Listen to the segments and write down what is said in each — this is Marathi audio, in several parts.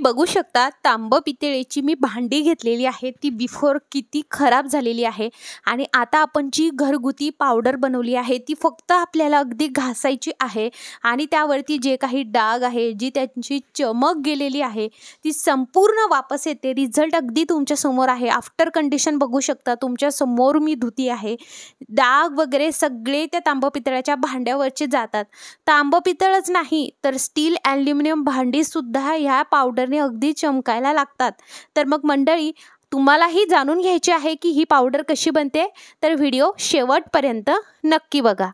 बघू शकता तांब पितळेची मी भांडी घेतलेली आहे, ती बिफोर किती खराब झालेली आहे आणि आता आपण जी घरगुती पावडर बनवली आहे ती फक्त आपल्याला अगदी घासायची आहे आणि त्यावरती जे काही डाग आहे, जी त्यांची चमक गेलेली आहे ती संपूर्ण वापस येते। रिझल्ट अगदी तुमच्या समोर आहे। आफ्टर कंडिशन बघू शकता, तुमच्या समोर मी धुती आहे। डाग वगैरे सगळे त्या तांब पितळाच्या भांड्यावरचे जातात। तांब पितळच नाही तर स्टील ॲल्युमिनियम भांडी सुद्धा ह्या पावडरने अगदी चमकायला लागतात। तर मग मंडळी, तुम्हालाही जाणून घ्यायचे आहे की ही पावडर कशी बनते, तर व्हिडिओ शेवटपर्यंत नक्की बघा।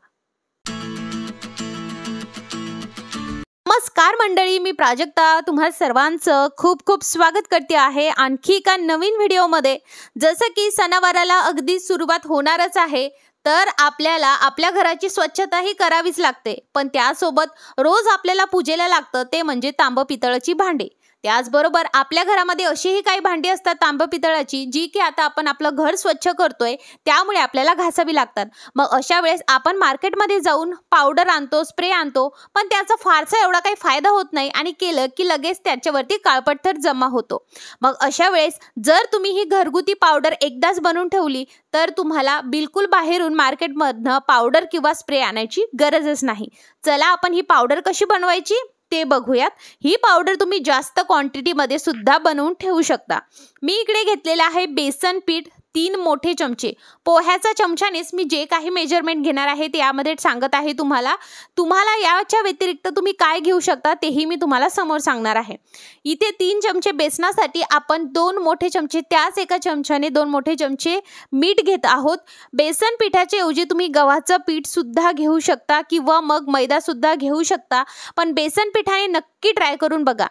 नमस्कार मंडळी, मी प्राजक्ता तुम्हा सर्वांचं खूप खूप स्वागत करते आहे आणखी एका नवीन व्हिडिओमध्ये। जसं की सणावाराला अगदी सुरुवात होणारच आहे, तर आपल्याला आपल्या घराची स्वच्छताही करावीच लागते, पण त्यासोबत रोज आपल्याला पूजेला लागतं ते म्हणजे तांब पितळाची भांडी। त्याचबरोबर आपल्या घरामध्ये अशीही काही भांडी असतात तांब पितळाची, जी की आता आपण आपलं घर स्वच्छ करतोय त्यामुळे आपल्याला घासावी लागतात। मग अशा वेळेस आपण मार्केटमध्ये जाऊन पावडर आणतो, स्प्रे आणतो, पण त्याचा फारसा एवढा काही फायदा होत नाही आणि केलं की लगेच त्याच्यावरती काळपट थर जमा होतो। मग अशा वेळेस जर तुम्ही ही घरगुती पावडर एकदाच बनवून ठेवली तर तुम्हाला बिलकुल बाहेरून मार्केटमधनं पावडर किंवा स्प्रे आणायची गरजच नाही। चला आपण ही पावडर कशी बनवायची ते बघूयात। ही पावडर तुम्ही जास्त क्वांटिटीमध्ये सुद्धा बनवून ठेवू शकता। मी इकडे घेतलेले आहे बेसन पीठ 3 मोठे चमचे। पोह्याचा चमच्यानेच मी जे काही मेजरमेंट घेणार आहे ते यामध्ये सांगत आहे तुम्हाला याच्या व्यतिरिक्त तुम्ही काय घेऊ शकता तेही मी तुम्हाला समोर सांगणार आहे। इथे 3 चमचे बेसनासाठी आपण 2 मोठे चमचे, त्याच एका चमच्याने 2 मोठे चमचे मीठ घेत आहोत। बेसन पिठाच्या ऐवजी तुम्ही गव्हाचं पीठ सुद्धा घेऊ शकता किंवा मग मैदा सुद्धा घेऊ शकता, पण बेसन पिठाने नक्की ट्राय करून बघा।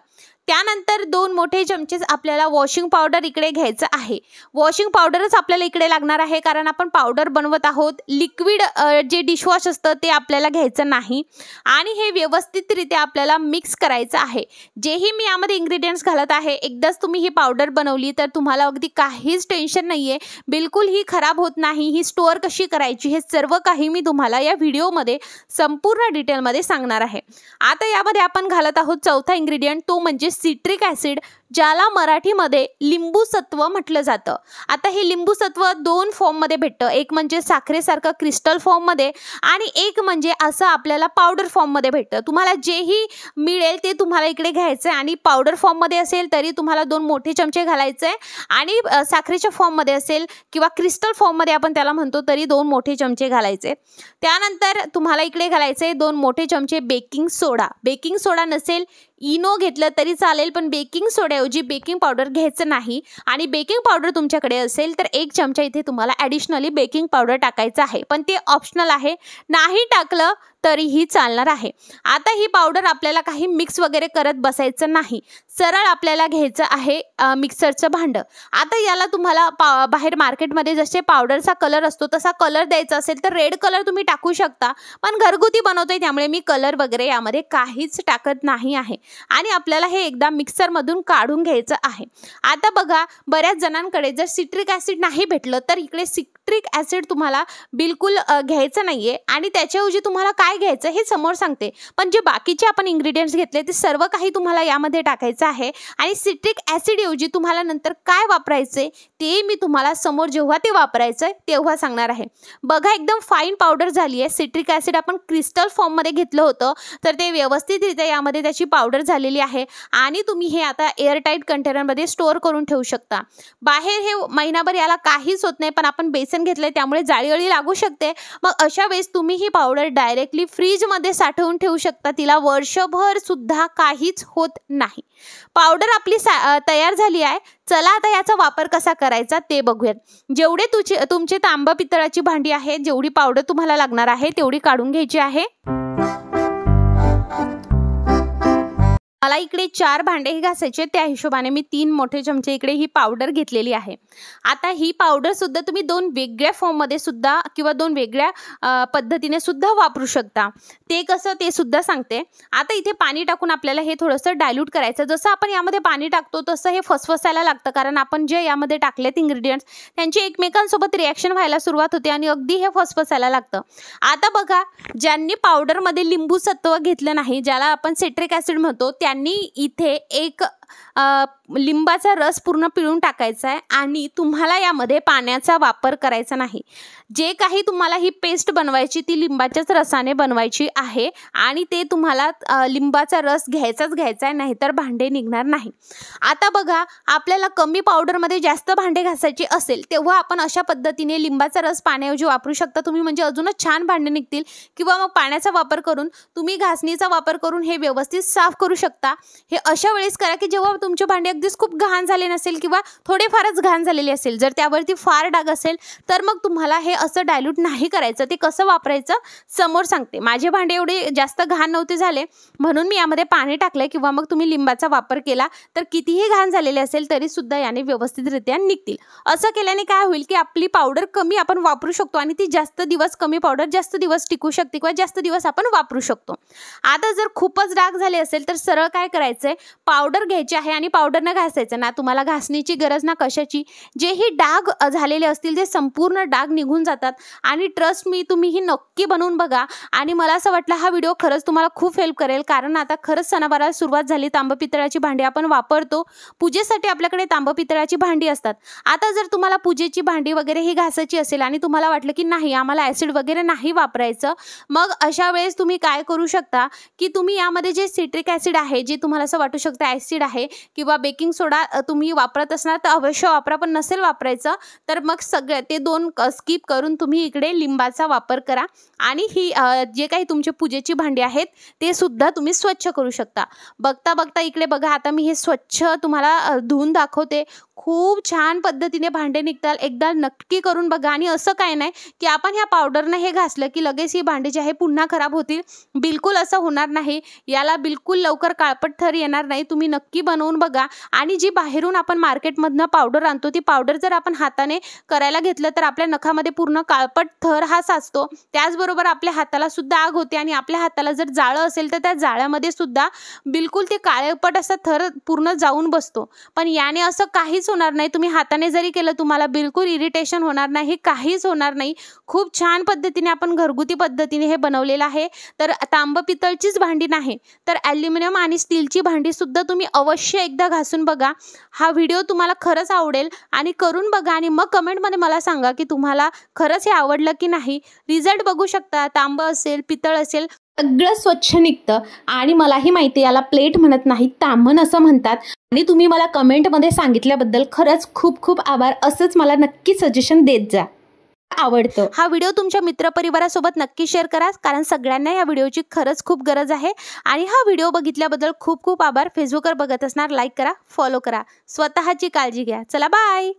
त्यानंतर 2 मोठे चमचे आपल्याला वॉशिंग पावडर इकडे घ्यायचं आहे। वॉशिंग पावडरच आपल्याला इकडे लागणार आहे, कारण आपण पावडर बनवत आहोत। लिक्विड जे डिशवॉश असतं ते आपल्याला घ्यायचं नाही आणि हे व्यवस्थितरित्या आपल्याला मिक्स करायचं आहे। जेही मी यामध्ये इन्ग्रेडियंट्स घालत आहे, एकदाच तुम्ही ही पावडर बनवली तर तुम्हाला अगदी काहीच टेन्शन नाहीये, बिलकुल ही खराब होत नाही। ही स्टोअर कशी करायची हे सर्व काही मी तुम्हाला या व्हिडिओमध्ये संपूर्ण डिटेलमध्ये सांगणार आहे। आता यामध्ये आपण घालत आहोत चौथा इन्ग्रेडियंट, तो म्हणजे सिट्रिक ॲसिड, ज्याला मराठीमध्ये लिंबू सत्व म्हटलं जातं। आता हे लिंबू सत्व 2 फॉर्ममध्ये भेटतं, एक म्हणजे साखरेसारखं क्रिस्टल फॉर्ममध्ये आणि एक म्हणजे असं आपल्याला पावडर फॉर्ममध्ये भेटतं। तुम्हाला जेही मिळेल ते तुम्हाला इकडे घ्यायचं आहे आणि पावडर फॉर्ममध्ये असेल तरी तुम्हाला 2 मोठे चमचे घालायचे आहे आणि साखरेच्या फॉर्ममध्ये असेल किंवा क्रिस्टल फॉर्ममध्ये आपण त्याला म्हणतो तरी 2 मोठे चमचे घालायचे। त्यानंतर तुम्हाला इकडे घालायचे 2 मोठे चमचे बेकिंग सोडा। बेकिंग सोडा नसेल इनो घेतलं तरी चालेल, पण बेकिंग सोड्याऐवजी बेकिंग पावडर घ्यायचं नाही आणि बेकिंग पावडर तुमच्याकडे असेल तर 1 चमचा इथे तुम्हाला ॲडिशनली बेकिंग पावडर टाकायचं आहे, पण ते ऑप्शनल आहे, नाही टाकलं तरीही चालणार आहे। आता ही पावडर आपल्याला काही मिक्स वगैरे करत बसायचं नाही, सरळ आपल्याला घ्यायचं आहे मिक्सरचं भांडं। आता याला तुम्हाला बाहेर मार्केटमध्ये जसे पावडरचा कलर असतो तसा कलर द्यायचा असेल तर रेड कलर तुम्ही टाकू शकता, पण घरगुती बनवतोय त्यामुळे मी कलर वगैरे यामध्ये काहीच टाकत नाही आहे आणि आपल्याला हे एकदा मिक्सरमधून काढून घ्यायचं आहे। आता बघा, बऱ्याच जणांकडे जर सिट्रिक ॲसिड नाही भेटलं तर इकडे सिट्रिक ॲसिड तुम्हाला बिलकुल घ्यायचं नाहीये आणि त्याच्याऐवजी तुम्हाला काय घ्यायचं हे समोर सांगते, पण जे बाकीचे आपण इन्ग्रेडियंट्स घेतले ते सर्व काही तुम्हाला यामध्ये टाकायचं आहे आणि सिट्रिक ॲसिड ऐवजी तुम्हाला नंतर काय वापरायचे ते मी तुम्हाला समोर जेव्हा ते वापरायचं तेव्हा सांगणार आहे। बघा, एकदम फाईन पावडर झाली आहे। सिट्रिक ॲसिड आपण क्रिस्टल फॉर्ममध्ये घेतलं होतं तर ते व्यवस्थितरित्या यामध्ये त्याची पावडर झालेली आहे आणि तुम्ही हे आता एअरटाईट कंटेनरमध्ये स्टोअर करून ठेवू शकता। बाहेर हे महिनाभर याला काहीच होत नाही, पण आपण बेसन घेतलंय त्यामुळे जाळी लागू शकते। मग अशा वेळेस तुम्ही ही पावडर डायरेक्टली फ्रीजमध्ये साठवून ठेवू शकता, तिला वर्षभर सुद्धा काहीच होत नाही। पावडर आपली तयार झाली आहे। चला आता याचा वापर कसा करायचा ते बघूयात। जेवढे तुमचे तांब पितळाची भांडी आहे, जेवढी पावडर तुम्हाला लागणार आहे तेवढी काढून घ्यायची आहे। मला इकडे 4 भांडे घासायचे, त्या हिशोबाने मी 3 मोठे चमचे इकडे ही पावडर घेतलेली आहे। आता ही पावडर सुद्धा तुम्ही 2 वेगळ्या फॉर्ममध्ये सुद्धा किंवा 2 वेगळ्या पद्धतीने सुद्धा वापरू शकता। ते कसं ते सुद्धा सांगते। आता इथे पाणी टाकून आपल्याला हे थोडंसं डायल्यूट करायचं। जसं आपण यामध्ये पाणी टाकतो तसं हे फसफसायला लागतं, कारण आपण जे यामध्ये टाकलेत इन्ग्रेडियंट्स त्यांची एकमेकांसोबत रिॲक्शन व्हायला सुरुवात होते आणि अगदी हे फसफसायला लागतं। आता बघा, ज्यांनी पावडरमध्ये लिंबू सत्व घेतलं नाही, ज्याला आपण सिट्रिक ॲसिड म्हणतो, त्यांनी इथे एक लिंबाचा रस पूर्ण पिळून टाकायचा आहे आणि तुम्हाला यामध्ये पाण्याचा वापर करायचा नाही। जे काही तुम्हाला ही पेस्ट बनवायची ती लिंबाच्याच रसाने बनवायची आहे आणि ते तुम्हाला लिंबाचा रस घ्यायचाच घ्यायचा आहे, नाहीतर भांडे निघणार नाही। आता बघा, आपल्याला कमी पावडरमध्ये जास्त भांडे घासायचे असेल तेव्हा आपण अशा पद्धतीने लिंबाचा रस पाण्याऐवजी वापरू शकता तुम्ही, म्हणजे अजूनच छान भांडे निघतील। किंवा मग पाण्याचा वापर करून तुम्ही घासणीचा वापर करून हे व्यवस्थित साफ करू शकता। हे अशा वेळेस करा की जेव्हा तुमचे भांडे अगदीच खूप घाण झाले नसेल किंवा थोडेफारच घाण झालेले असेल, जर त्यावरती फार डाग असेल तर मग तुम्हाला हे असं डायल्यूट नाही करायचं। ते कसं वापरायचं समोर सांगते। माझे भांडे एवढे जास्त घाण नव्हते झाले म्हणून मी यामध्ये पाणी टाकले, किंवा मग तुम्ही लिंबाचा वापर केला तर कितीही घाण झालेले असेल तरी सुद्धा याने व्यवस्थितरित्या निघतील। असं केल्याने काय होईल की आपली पावडर कमी आपण वापरू शकतो आणि ती जास्त दिवस, कमी पावडर जास्त दिवस टिकू शकते किंवा जास्त दिवस आपण वापरू शकतो। आता जर खूपच डाग झाले असेल तर सरळ काय करायचंय, पावडर घ्यायची आहे आणि पावडरनं घासायचं ना, तुम्हाला घासणीची गरज ना कशाची। जेही डाग झालेले असतील ते संपूर्ण डाग निघून जातात आणि ट्रस्ट मी, तुम्ही ही नक्की बनवून बघा। आणि मला असं वाटलं हा व्हिडिओ खरंच तुम्हाला खूप हेल्प करेल, कारण आता खरंच सणावाराला सुरुवात झाली। तांब पितळाची भांडी आपण वापरतो, पूजेसाठी आपल्याकडे तांब पितळाची भांडी असतात। आता जर तुम्हाला पूजेची भांडी वगैरे ही घासायची असेल आणि तुम्हाला वाटलं की नाही आम्हाला ॲसिड वगैरे नाही वापरायचं, मग अशा वेळेस तुम्ही काय करू शकता की तुम्ही यामध्ये जे सिट्रिक ॲसिड आहे, जे तुम्हाला असं वाटू शकतं ॲसिड आहे किंवा बेकिंग सोडा तुम्ही वापरत असणार तर अवश्य वापरा, पण नसेल वापरायचं तर मग सगळे ते दोन स्किप करून तुम्ही इकडे लिंबाचा वापर करा आणि ही जे काही तुमची पूजेची भांडी आहेत ते सुद्धा तुम्ही स्वच्छ करू शकता। बघता बघता इकडे बघा, आता मी हे स्वच्छ तुम्हाला धुवून दाखवते। खूप छान पद्धतीने भांडे निघतात, एकदा नक्की करून बघा। आणि असं काय नाही की आपण ह्या पावडरनं हे घासलं की लगेच ही भांडी जी आहे पुन्हा खराब होतील, बिलकुल असं होणार नाही। याला बिलकुल लवकर काळपट थर येणार नाही। तुम्ही नक्की बनवून बघा। आणि जी बाहेरून आपण मार्केटमधनं पावडर आणतो ती पावडर जर आपण हाताने करायला घेतलं तर आपल्या नखामध्ये पूर्ण काळपट थर हा साचतो, त्याचबरोबर आपल्या हाताला सुद्धा आग होते आणि आपल्या हाताला जर जाळं असेल तर त्या जाळ्यामध्ये सुद्धा बिलकुल ते काळपट असा थर पूर्ण जाऊन बसतो। पण याने असं काहीच होणार नाही, तुम्ही हाताने जरी केलं तुम्हाला बिलकुल इरिटेशन होणार नाही, काहीच होणार नाही। खूप छान पद्धतीने आपण घरगुती पद्धतीने हे बनवलेलं आहे। तर तांब पितळचीच भांडी नाही तर ॲल्युमिनियम आणि स्टीलची भांडी सुद्धा तुम्ही अवश्य एकदा घासून बघा। हा व्हिडिओ तुम्हाला खरंच आवडेल आणि करून बघा आणि मग कमेंटमध्ये मला सांगा की तुम्हाला खरंच हे आवडलं की नाही। रिझल्ट बघू शकता, तांब असेल पितळ असेल सगळं स्वच्छ निघतं। आणि मलाही माहिती आहे याला प्लेट म्हणत नाही, ताम्हण असं म्हणतात। आणि तुम्ही मला कमेंटमध्ये सांगितल्याबद्दल खरंच खूप खूप आभार। असंच मला नक्की सजेशन देत जा। आवडतं हा व्हिडिओ तुमच्या मित्रपरिवारासोबत नक्की शेअर करा, कारण सगळ्यांना या व्हिडिओची खरंच खूप गरज आहे। आणि हा व्हिडिओ बघितल्याबद्दल खूप खूप आभार। फेसबुकवर बघत असणार लाईक करा, फॉलो करा, स्वतःची काळजी घ्या। चला बाय।